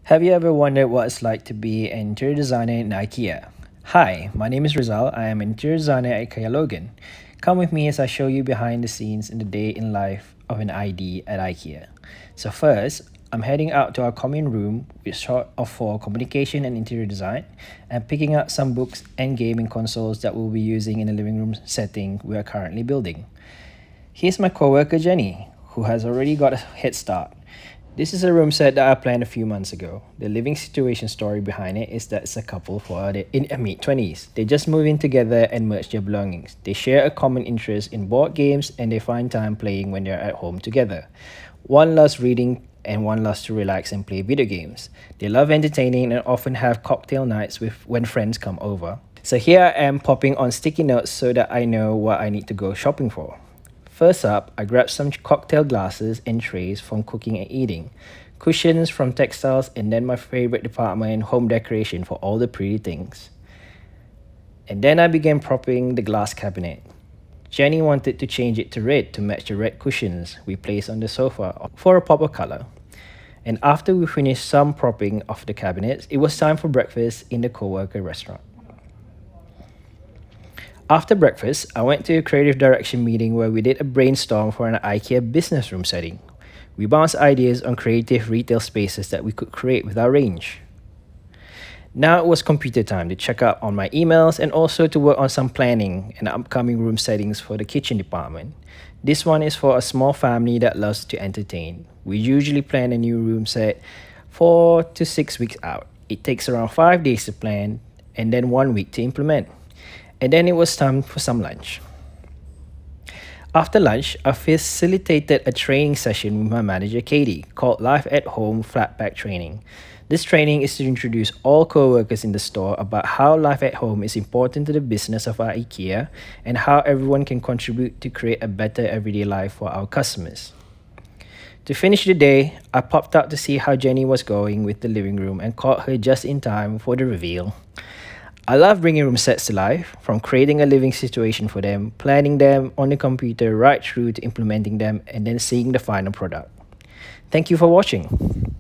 Have you ever wondered what it's like to be an interior designer in IKEA? Hi, my name is Rizal. I am an interior designer at IKEA Logan. Come with me as I show you behind the scenes in the day in life of an ID at IKEA. So first, I'm heading out to our common room with short of for communication and interior design and picking up some books and gaming consoles that we'll be using in the living room setting we are currently building. Here's my coworker Jenny, who has already got a head start. This is a room set that I planned a few months ago. The living situation story behind it is that it's a couple in their mid-20s. They just moved in together and merged their belongings. They share a common interest in board games and they find time playing when they're at home together. One loves reading and one loves to relax and play video games. They love entertaining and often have cocktail nights when friends come over. So here I am popping on sticky notes so that I know what I need to go shopping for. First up, I grabbed some cocktail glasses and trays from cooking and eating, cushions from textiles, and then my favorite department, home decoration for all the pretty things. And then I began propping the glass cabinet. Jenny wanted to change it to red to match the red cushions we placed on the sofa for a pop of color. And after we finished some propping of the cabinets, it was time for breakfast in the coworker restaurant. After breakfast, I went to a creative direction meeting where we did a brainstorm for an IKEA business room setting. We bounced ideas on creative retail spaces that we could create with our range. Now it was computer time to check up on my emails and also to work on some planning and upcoming room settings for the kitchen department. This one is for a small family that loves to entertain. We usually plan a new room set 4 to 6 weeks out. It takes around 5 days to plan and then 1 week to implement. And then it was time for some lunch. After lunch, I facilitated a training session with my manager Katie called Life at Home Flat Pack Training. This training is to introduce all co-workers in the store about how life at home is important to the business of our IKEA and how everyone can contribute to create a better everyday life for our customers. To finish the day, I popped out to see how Jenny was going with the living room and caught her just in time for the reveal. I love bringing room sets to life, from creating a living situation for them, planning them on the computer, right through to implementing them and then seeing the final product. Thank you for watching.